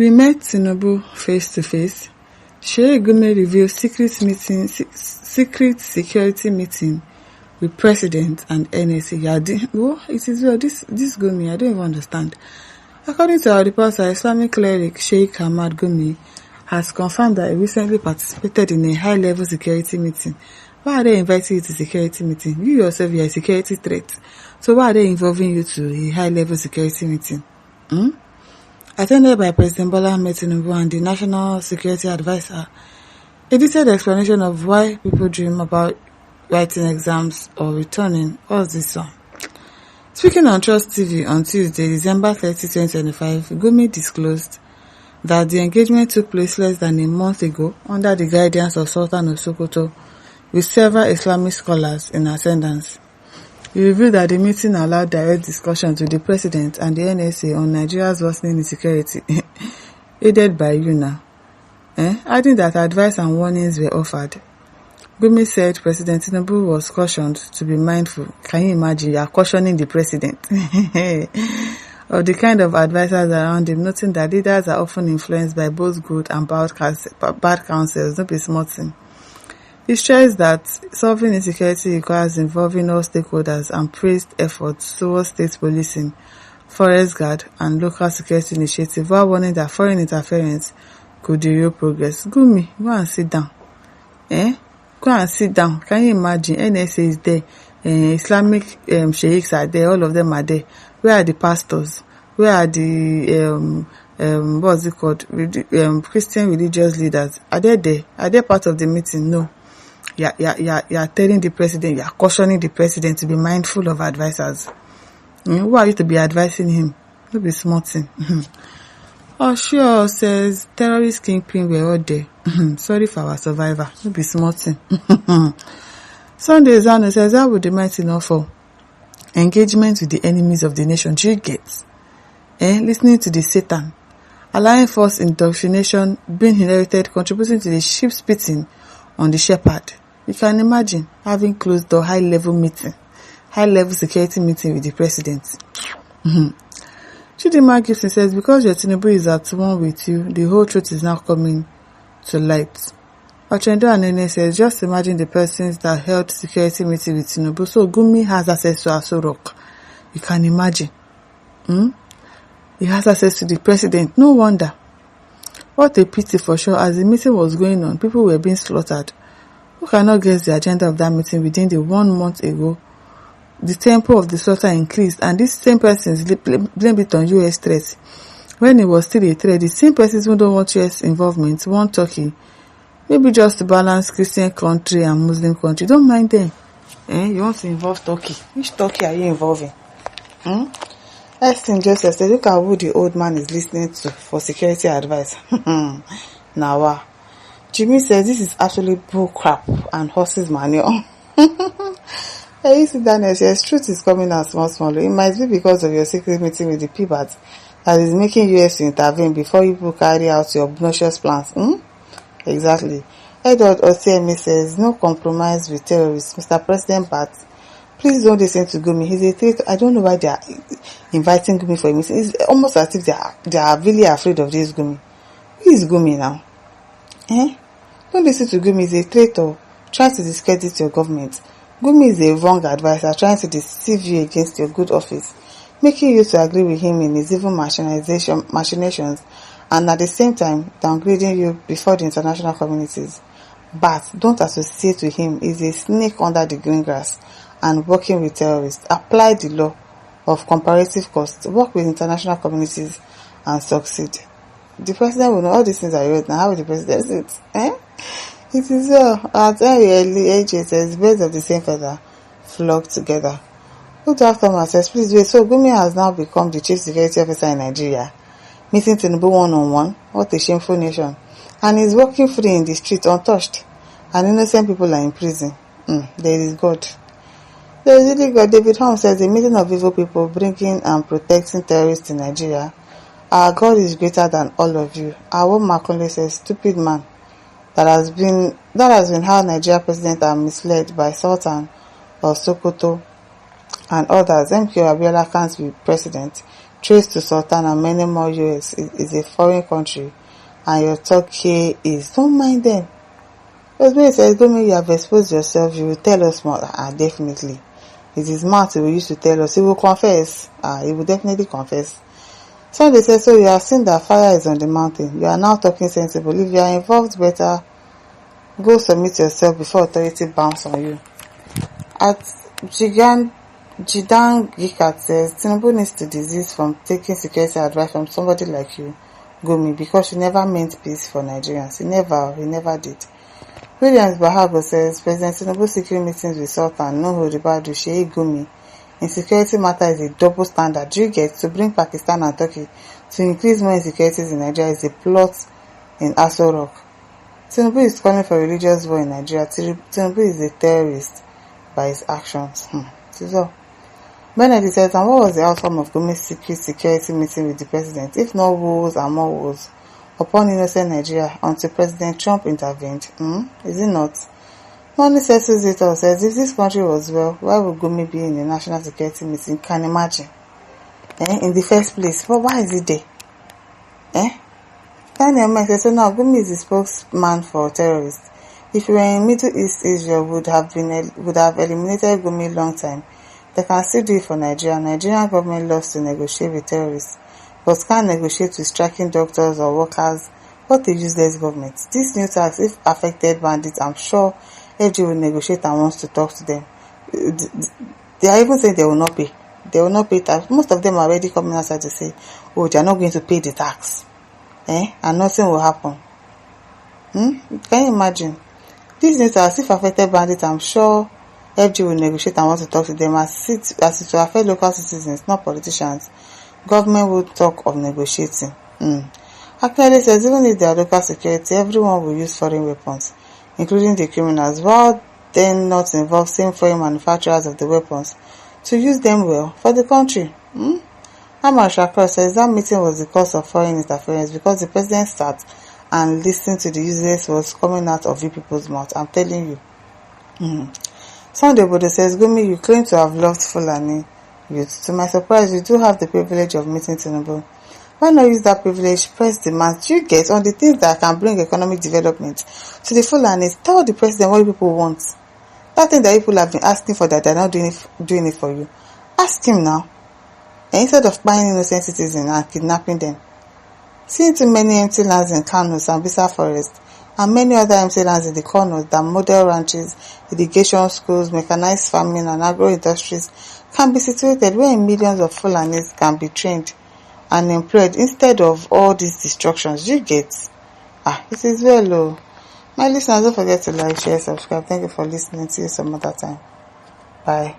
We met Tinubu face to face. Sheikh Gumi revealed secret security meeting with President and NSA. It is well, this Gumi, I don't even understand. According to our reporter, Islamic cleric Sheikh Ahmad Gumi has confirmed that he recently participated in a high-level security meeting. Why are they inviting you to security meeting? You yourself, you are a security threat. So why are they involving you to a high-level security meeting? Attended by President Bola Ahmed Tinubu and the National Security Advisor, a detailed explanation of why people dream about writing exams or returning. What's this one? Speaking on Trust TV on Tuesday, December 30, 2025, Gumi disclosed that the engagement took place less than a month ago under the guidance of Sultan of Sokoto with several Islamic scholars in attendance. He revealed that the meeting allowed direct discussions with the President and the NSA on Nigeria's worsening insecurity, aided by UNA, adding that advice and warnings were offered. Gumi said President Tinubu was cautioned to be mindful. Can you imagine? You are cautioning the President of the kind of advisors around him, noting that leaders are often influenced by both good and bad counsels. Don't be smart. He stressed that solving insecurity requires involving all stakeholders and praised efforts towards state policing, forest guard, and local security initiatives, while warning that foreign interference could derail progress. Gumi, go and sit down. Go and sit down. Can you imagine? NSA is there. Islamic sheikhs are there. All of them are there. Where are the pastors? Where are the what's it called? Christian religious leaders? Are they there? Are they part of the meeting? No. You are telling the President, you are cautioning the President to be mindful of advisors. Who are you to be advising him? Don't be smarting. Sure says terrorist kingpin were all there. Sorry for our survivor. Don't be smarting. Sunday Zano says, how would the mighty not fall? Engagement with the enemies of the nation. Do you get? Listening to the Satan. Allowing false indoctrination, being inherited, contributing to the sheep spitting on the shepherd. You can imagine having closed door high-level security meeting with the President. Chidima Gibson says, because your Tinubu is at one with you, the whole truth is now coming to light. Ochendo Anene says, just imagine the persons that held security meeting with Tinubu. So Gumi has access to Aso Rock. You can imagine. He has access to the President. No wonder. What a pity for sure. As the meeting was going on, people were being slaughtered. Who cannot guess the agenda of that meeting within the 1 month ago? The tempo of the slaughter increased, and these same persons blamed it on US threats. When it was still a threat, the same persons who don't want US involvement want Turkey. Maybe just to balance Christian country and Muslim country. Don't mind them. You want to involve Turkey. Which Turkey are you involving? Estin Joseph said, look at who the old man is listening to for security advice. Now, Jimmy says this is actually bull crap and horses manure. Hey, Daniel says truth is coming out small. It might be because of your secret meeting with the P-Bats that is making US to intervene before you carry out your obnoxious plans. Exactly. Edward Otiemi says, no compromise with terrorists. Mr. President, but please don't listen to Gumi. He's a traitor. I don't know why they are inviting Gumi for a meeting. It's almost as if they are really afraid of this Gumi. Who is Gumi now? Don't listen to Gumi. He's a traitor. Trying to discredit your government. Gumi is a wrong advisor trying to deceive you against your good office, making you to agree with him in his evil machinations, and at the same time downgrading you before the international communities. But don't associate with him. He's a snake under the green grass and working with terrorists. Apply the law of comparative cost. Work with international communities and succeed. The president will know all these things I wrote now. How will the president sit? It is well. At early ages, birds of the same feather flock together. Good afternoon, says, please wait. So Gumi has now become the chief security officer in Nigeria, meeting Tinubu one-on-one. What a shameful nation. And he's walking free in the street untouched. And innocent people are in prison. There is God. There is really God. David Holmes says, a meeting of evil people bringing and protecting terrorists in Nigeria. Our God is greater than all of you. Our Makunle says, stupid man. That has been how Nigeria presidents are misled by Sultan of Sokoto and others. MK Abiola can't be president. trace to Sultan and many more. US is a foreign country, and your talk here is don't mind them. Because when it says Gumi, you have exposed yourself, you will tell us more. Definitely. It is mouth he will use to tell us. He will confess. He will definitely confess. Sunday says, so you have seen that fire is on the mountain. You are now talking sensible. If you are involved, better go submit yourself before authority bounce on you. At Jidan Gikat says, Tinubu needs to desist from taking security advice from somebody like you, Gumi, because you never meant peace for Nigerians. He never did. Williams Bahago says, President Tinubu seeking meetings with Sultan Nuhu Ribadu Sheikh Gumi in security matter is a double standard. Do you get to bring Pakistan and Turkey to increase more insecurities in Nigeria is a plot in Aso Rock. Tinubu is calling for religious war in Nigeria. Tinubu is a terrorist by his actions. So, Benedict says, and what was the outcome of Gumi's secret security meeting with the president? If no wars and more wars upon innocent Nigeria until President Trump intervened. Is it not? Money settles it all says, if this country was well, why would Gumi be in the national security meeting? Can imagine. In the first place. But why is it there? Daniel says, so now Gumi is the spokesman for terrorists. If you were in Middle East Asia, would have eliminated Gumi long time. They can still do it for Nigeria. Nigerian government loves to negotiate with terrorists, but can't negotiate with striking doctors or workers. What a useless government. This new tax, if affected bandits, I'm sure FG will negotiate and wants to talk to them. They are even saying they will not pay. They will not pay tax. Most of them are already coming outside to say, oh, they are not going to pay the tax. And nothing will happen. Can you imagine? This new tax, if affected bandits, I'm sure FG will negotiate and want to talk to them as it will affect local citizens, not politicians. Government will talk of negotiating. Akele says, even if they are local security, everyone will use foreign weapons, including the criminals, while then not involve same foreign manufacturers of the weapons to use them well for the country. Amar Shakar says that meeting was the cause of foreign interference because the president sat and listened to the useless words coming out of you people's mouth. I'm telling you. Sunday Bodo says, Gumi, you claim to have loved Fulani youth. To my surprise, you do have the privilege of meeting Tinubu. Why not use that privilege, press demands you get on the things that can bring economic development to the Fulanis? Tell the president what people want. That thing that people have been asking for that they're not doing it for you. Ask him now. And instead of buying innocent citizens and kidnapping them. Seeing too many empty lands in Kano, Sambisa Forest, and many other empty lands in the corners that model ranches, irrigation schools, mechanized farming, and agro-industries can be situated where millions of Fulanis can be trained and employed instead of all these destructions. You get? It is well. My listeners, don't forget to like, share, subscribe. Thank you for listening. See you some other time. Bye.